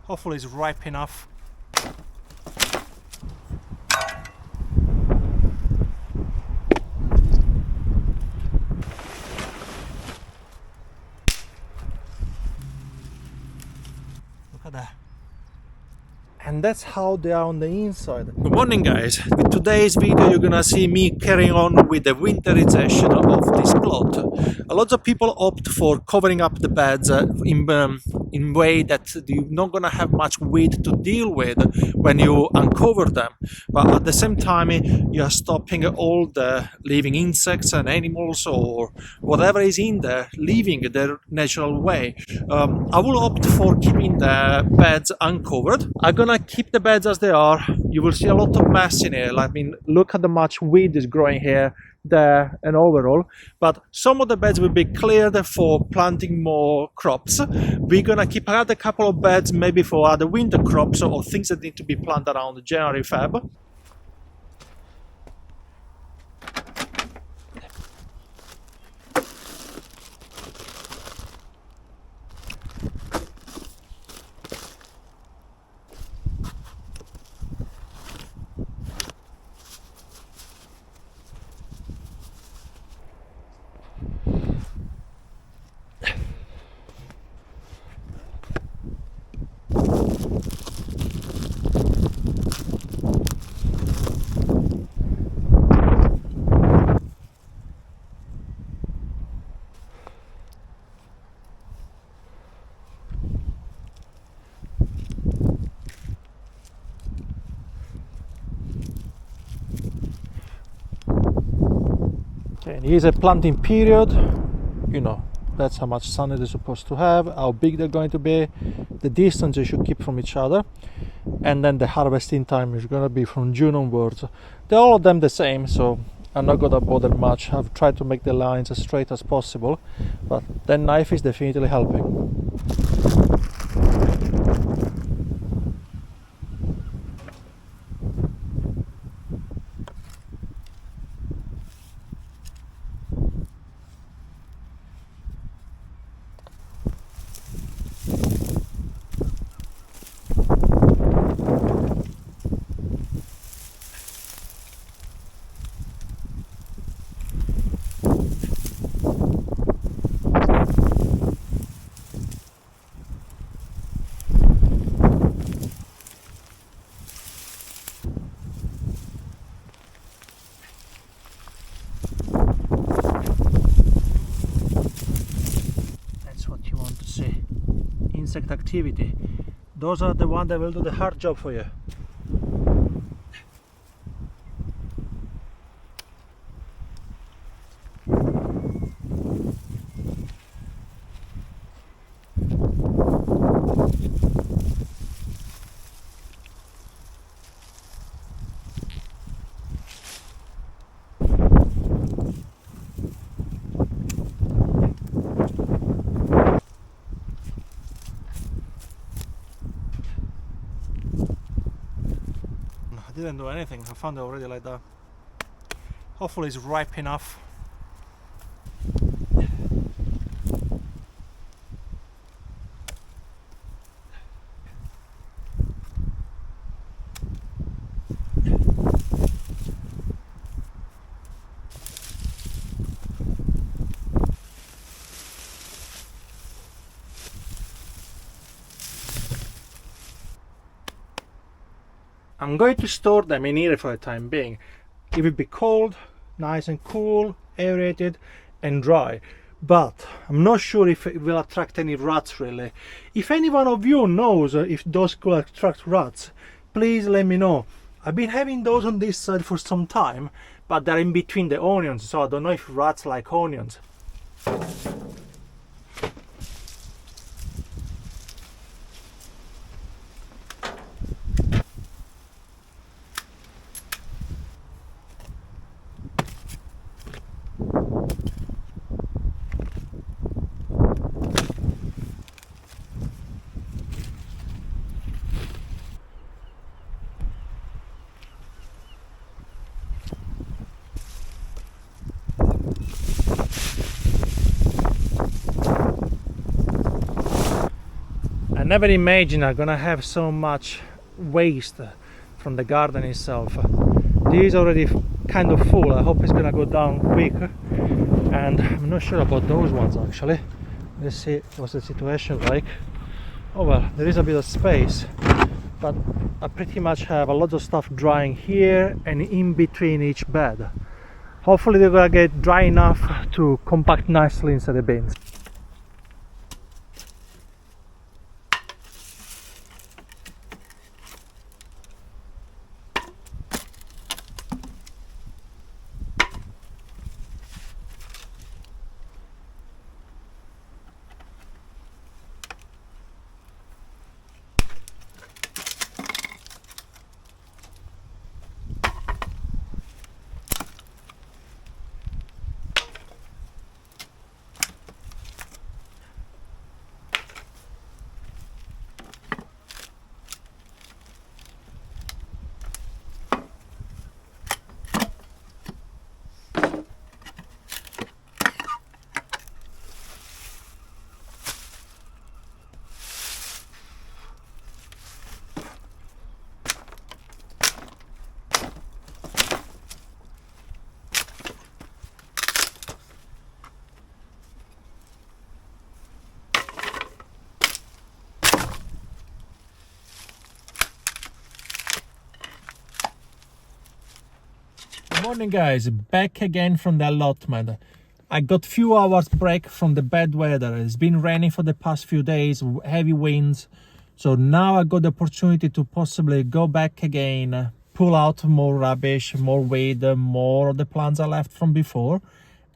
Hopefully it's ripe enough. Look at that. And that's how they are on the inside. Good morning, guys. With today's video you're gonna see me carrying on with the winterization of this plot. A lot of people opt for covering up the beds in way that you're not gonna have much weight to deal with when you uncover them, but at the same time you're stopping all the living insects and animals or whatever is in there leaving their natural way. I will opt for keeping the beds uncovered. I'm gonna keep the beds as they are. You will see a lot of mess in here. I mean, look at the much weed is growing here, there and overall. But some of the beds will be cleared for planting more crops. We're gonna keep another couple of beds maybe for other winter crops or things that need to be planted around January, Feb. And here's a planting period. You know, that's how much sun it is supposed to have, how big they're going to be, the distance you should keep from each other, and then the harvesting time is going to be from June onwards. They're all of them the same, so I'm not going to bother much. I've tried to make the lines as straight as possible, but that knife is definitely helping. Insect activity. Those are the ones that will do the hard job for you. I didn't do anything. I found it already like that. Hopefully it's ripe enough. I'm going to store them in here for the time being. It will be cold, nice and cool, aerated and dry. But I'm not sure if it will attract any rats really. If any one of you knows if those could attract rats, please let me know. I've been having those on this side for some time, but they're in between the onions, so I don't know if rats like onions. never imagined I'm gonna have so much waste from the garden itself. This is already kind of full. I hope it's gonna go down quick, and I'm not sure about those ones actually. Let's see what's the situation like. Oh well, there is a bit of space, but I pretty much have a lot of stuff drying here and in between each bed. Hopefully they're gonna get dry enough to compact nicely inside the bins. Morning guys, back again from the allotment. I got few hours break from the bad weather. It's been raining for the past few days, heavy winds, so now I got the opportunity to possibly go back again, pull out more rubbish, more weed, more of the plants I left from before,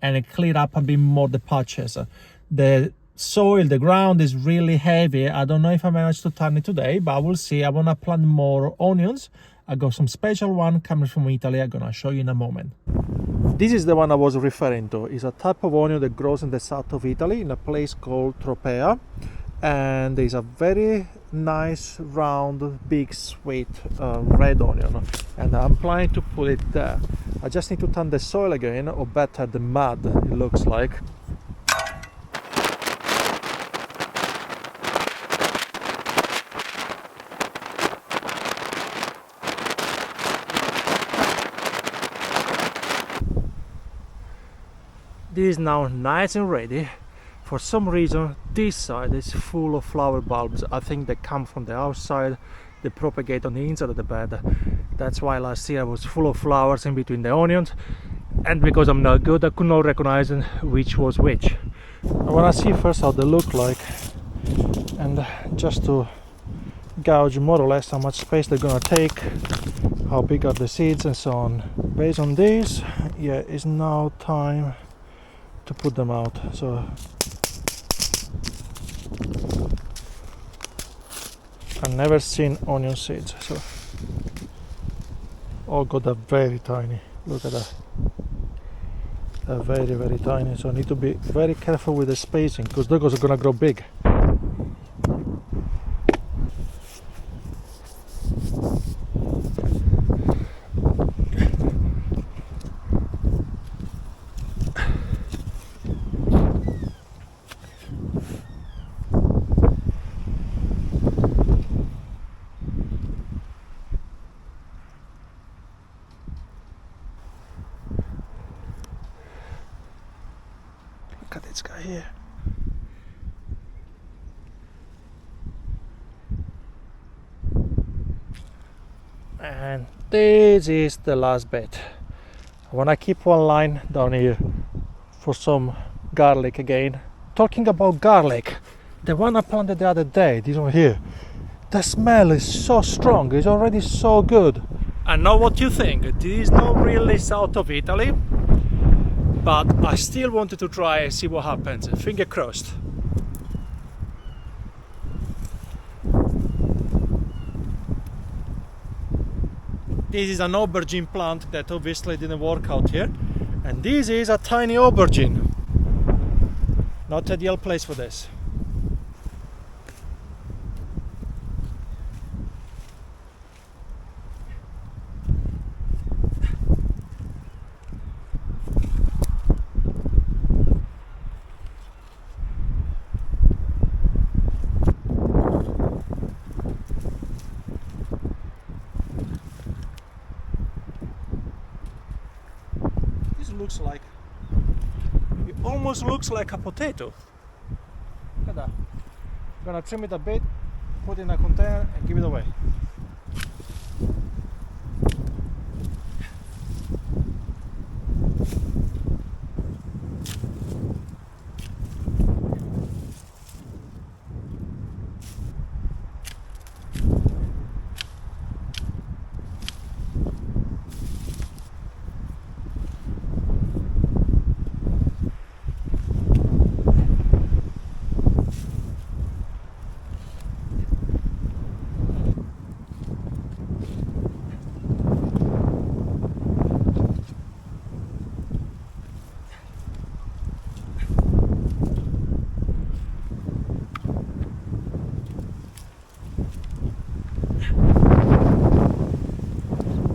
and clear up a bit more the patches. The soil, the ground is really heavy. I don't know if I managed to turn it today, but I will see. I want to plant more onions. I got some special one coming from Italy. I'm gonna show you in a moment. This is the one I was referring to. It's a type of onion that grows in the south of Italy in a place called Tropea, and it's a very nice round big sweet red onion, and I'm planning to put it there. I just need to turn the soil again, or better the mud, it looks like. This is now nice and ready. For some reason this side is full of flower bulbs. I think they come from the outside, they propagate on the inside of the bed. That's why last year I was full of flowers in between the onions, and because I'm not good I could not recognize which was which. I want to see first how they look like, and just to gauge more or less how much space they're gonna take, how big are the seeds and so on. Based on this, yeah, it's now time to put them out. So I've never seen onion seeds, so all got a very tiny, look at that, they're very very tiny, so I need to be very careful with the spacing because those are gonna grow big. Look at this guy here. And this is the last bit. I want to keep one line down here for some garlic again. Talking about garlic, the one I planted the other day, this one here, the smell is so strong, it's already so good. I know what you think, this is not really south of Italy, but I still wanted to try and see what happens. Finger crossed. This is an aubergine plant that obviously didn't work out here, and this is a tiny aubergine. Not ideal place for this. looks like, it almost looks like a potato. Look at that. I'm gonna trim it a bit, put it in a container and give it away.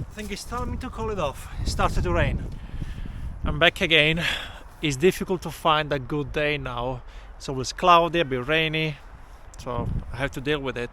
I think it's time to call it off. It started to rain. I'm back again. It's difficult to find a good day now. It's always cloudy, a bit rainy, so I have to deal with it.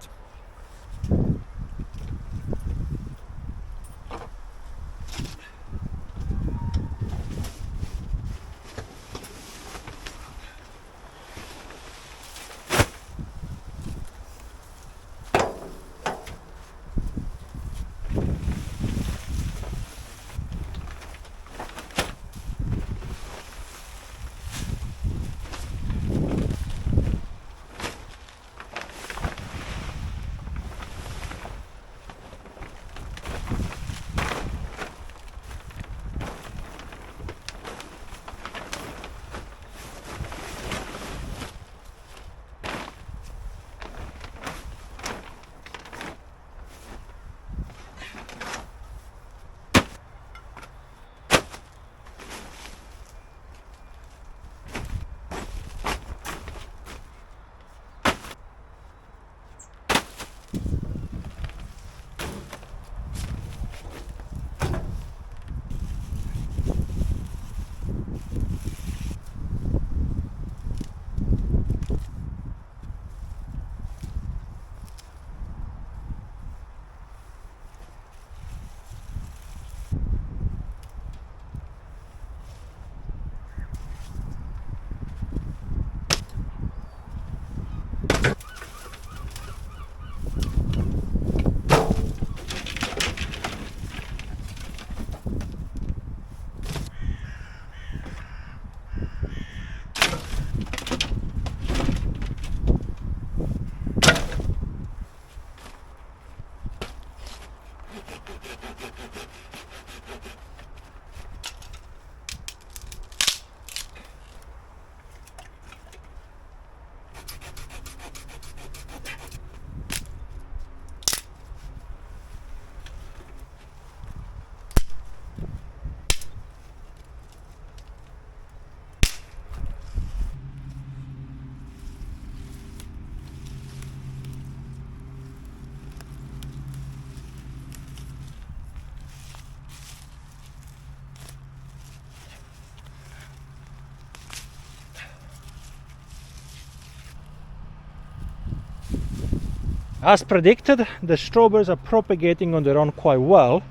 As predicted, the strawberries are propagating on their own quite well,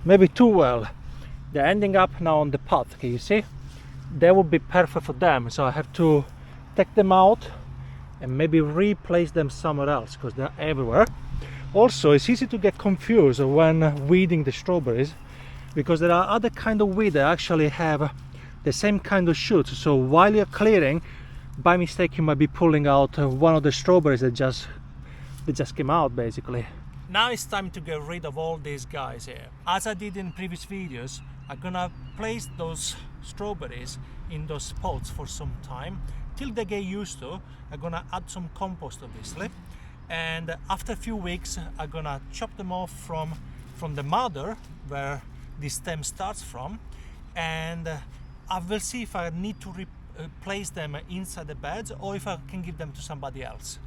maybe too well. They're ending up now on the path, can you see? That would be perfect for them, so I have to take them out and maybe replace them somewhere else because they're everywhere. Also, it's easy to get confused when weeding the strawberries because there are other kind of weed that actually have the same kind of shoots, so while you're clearing, by mistake you might be pulling out one of the strawberries that just came out basically. Now it's time to get rid of all these guys here. As I did in previous videos, I'm gonna place those strawberries in those pots for some time till they get used to. I'm gonna add some compost obviously, and after a few weeks I'm gonna chop them off from the mother where the stem starts from, and I will see if I need to place them inside the beds or if I can give them to somebody else.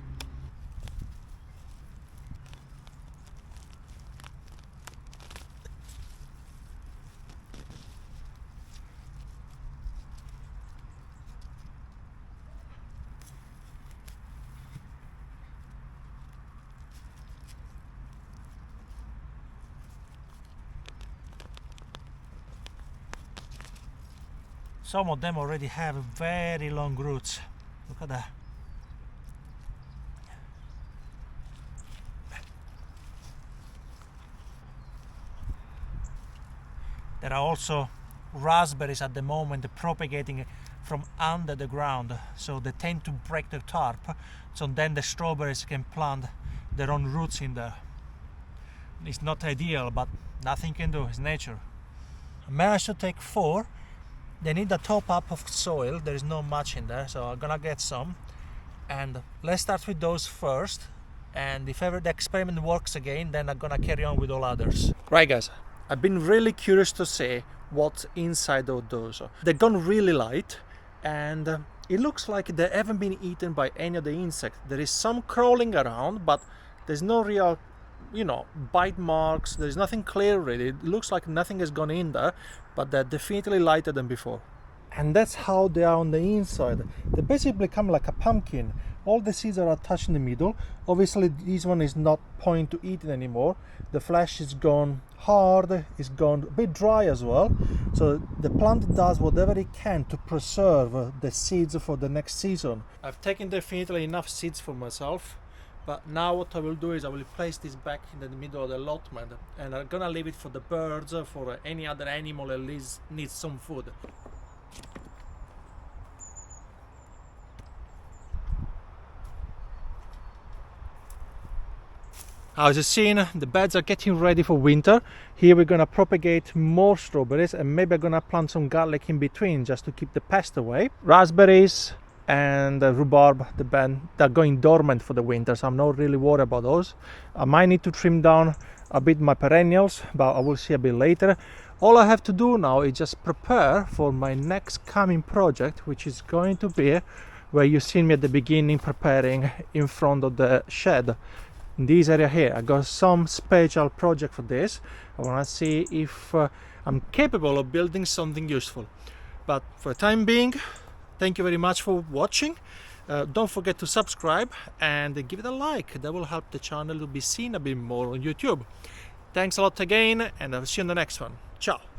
Some of them already have very long roots. Look at that. There are also raspberries at the moment propagating from under the ground, so they tend to break the tarp, so then the strawberries can plant their own roots in there. It's not ideal, but nothing can do, it's nature. I managed to take 4. They need a top up of soil, there is not much in there, so I'm gonna get some. And let's start with those first, and if ever the experiment works again, then I'm gonna carry on with all others. Right guys, I've been really curious to see what's inside of those. They've gone really light, and it looks like they haven't been eaten by any of the insects. There is some crawling around, but there's no real, bite marks. There's nothing clear really. It looks like nothing has gone in there, but they're definitely lighter than before. And that's how they are on the inside. They basically become like a pumpkin. All the seeds are attached in the middle. Obviously this one is not point to eat it anymore. The flesh is gone hard, it's gone a bit dry as well. So the plant does whatever it can to preserve the seeds for the next season. I've taken definitely enough seeds for myself, but now what I will do is I will place this back in the middle of the allotment, and I'm gonna leave it for the birds, for any other animal at least needs some food. As you've seen, the beds are getting ready for winter. Here we're gonna propagate more strawberries, and maybe I'm gonna plant some garlic in between just to keep the pest away. Raspberries and rhubarb, they're going dormant for the winter, so I'm not really worried about those. I might need to trim down a bit my perennials, but I will see a bit later. All I have to do now is just prepare for my next coming project, which is going to be where you've seen me at the beginning preparing in front of the shed. In this area here, I got some special project for this. I want to see if I'm capable of building something useful. But for the time being, thank you very much for watching. Don't forget to subscribe and give it a like. That will help the channel to be seen a bit more on YouTube. Thanks a lot again, and I'll see you in the next one. Ciao!